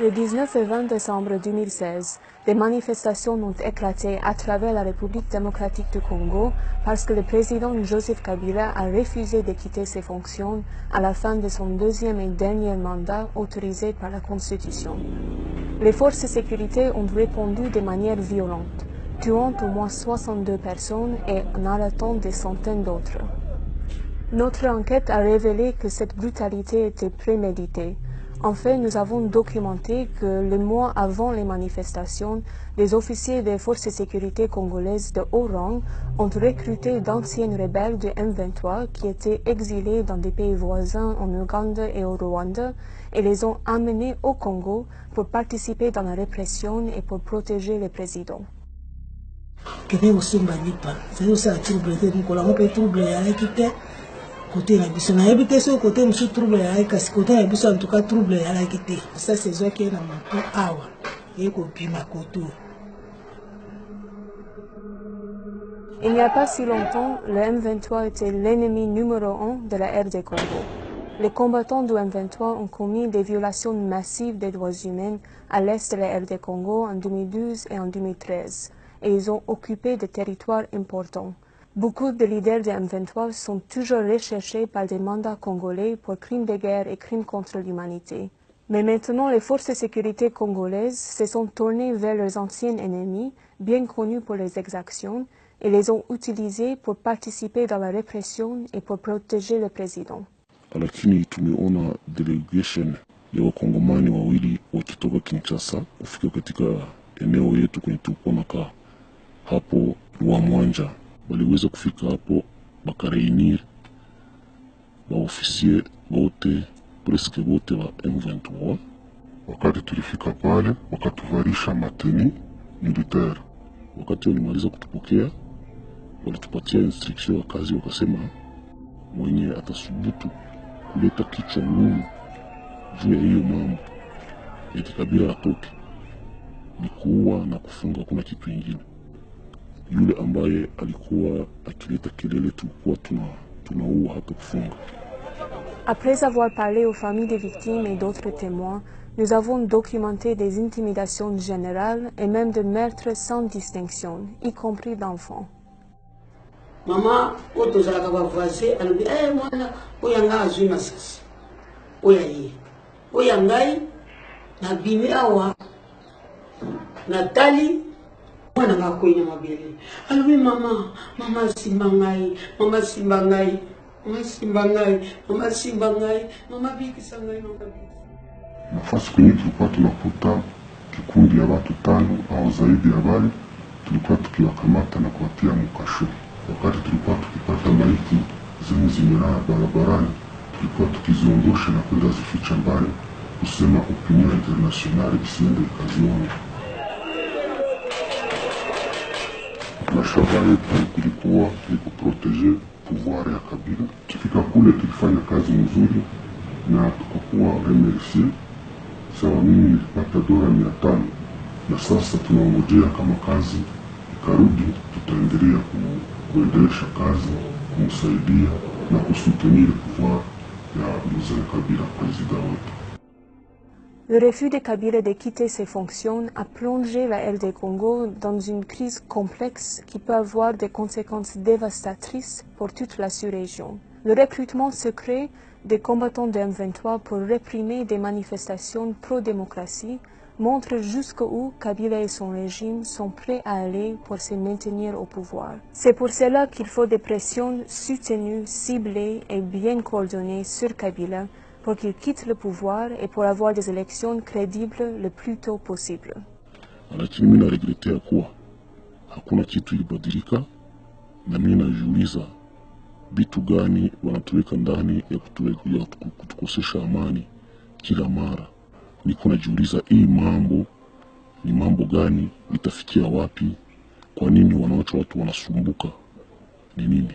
Le 19 et 20 décembre 2016, des manifestations ont éclaté à travers la République démocratique du Congo parce que le président Joseph Kabila a refusé de quitter ses fonctions à la fin de son deuxième et dernier mandat autorisé par la Constitution. Les forces de sécurité ont répondu de manière violente, tuant au moins 62 personnes et en arrêtant des centaines d'autres. Notre enquête a révélé que cette brutalité était préméditée. En fait, nous avons documenté que le mois avant les manifestations, les officiers des forces de sécurité congolaises de haut rang ont recruté d'anciens rebelles du M23 qui étaient exilés dans des pays voisins en Ouganda et au Rwanda et les ont amenés au Congo pour participer dans la répression et pour protéger le président. Côté la biso na habité so côté monsieur trouble ya kasi côté la biso en tout cas trouble ya la kité ça c'est ça qui est na mato awa et ko pima koto. Il n'y a pas si longtemps, le M23 était l'ennemi numéro 1 de la RD Congo. Les combattants du M23 ont commis des violations massives des droits humains à l'est de la RD Congo en 2012 et en 2013, et ils ont occupé des territoires importants. Beaucoup de leaders de M23 sont toujours recherchés par des mandats congolais pour crimes de guerre et crimes contre l'humanité. Mais maintenant, les forces de sécurité congolaises se sont tournées vers leurs anciens ennemis, bien connus pour les exactions, et les ont utilisés pour participer dans la répression et pour protéger le président. Lakini tumeona delegation ya wakongomani wawili wakitoka Kinshasa kufika katika eneo yetu kwenye tulikuwa nakaa hapo Rwamwanja. Waliweza kufika hapo bakareunir baofisier wote presque wote wa M23. Wakati tulifika pale wakatuvarisha mateni militaire. Wakati walimaliza kutupokea walitupatia instruction ya kazi, wakasema mwenye atasubutu kuleta kichwa ngumu juu ya hiyo mambo ya Kabila atoke, ni kuua na kufunga, kuna kitu ingine. Yule ambaye alikuwa akileta kelele tulikuwa tunaua hata kufunga. Après avoir parlé aux familles des victimes et d'autres témoins, nous avons documenté des intimidations générales et même de meurtres sans distinction, y compris d'enfants. Maman, oto zalaka ba voisin, alobi mwana oya nga azwi masasi. Oya ye. Oya ngai na bimi awa Natali mwana ngakwenya mabele. Alobi mama simba ngai, mama simba ngai, mama simba ngai, mama simba ngai, mama bikisa ngai no kabisa. Nafasi kwenye tulikuwa tunakuta kikundi ya watu 5 au zaidi ya wale, tulikuwa tukiwakamata na kuwatia mkasho. Wakati tulikuwa tukipata maiti zenye zimelala barabarani, tulikuwa tukiziondosha na kwenda zificha mbali, kusema opinion international isiende ikazione. Na shabaha yetu ilikuwa ni kuproteje pouvoir ya Kabila. Tukifika kule tulifanya kazi nzuri na tukakuwa remercié. Sawa, mimi nilipata $500 na sasa tunaongojea kama kazi ikarudi, tutaendelea kuendelesha kazi, kumsaidia na kusutenir pouvoir ya mzee Kabila, président wetu. Le refus de Kabila de quitter ses fonctions a plongé la RD Congo dans une crise complexe qui peut avoir des conséquences dévastatrices pour toute la sous-région. Le recrutement secret des combattants de M23 pour réprimer des manifestations pro-démocratie montre jusqu'où Kabila et son régime sont prêts à aller pour se maintenir au pouvoir. C'est pour cela qu'il faut des pressions soutenues, ciblées et bien coordonnées sur Kabila pour qu'il quitte le pouvoir et pour avoir des élections crédibles le plus tôt possible. Lakini mimi naregretea kuwa hakuna kitu ilibadilika, na mimi najiuliza vitu gani wanatuweka ndani ya kutukosesha amani kila mara. Niko najiuliza hii mambo ni mambo gani, itafikia wapi? Kwa nini wanaacha watu wanasumbuka? Ni nini?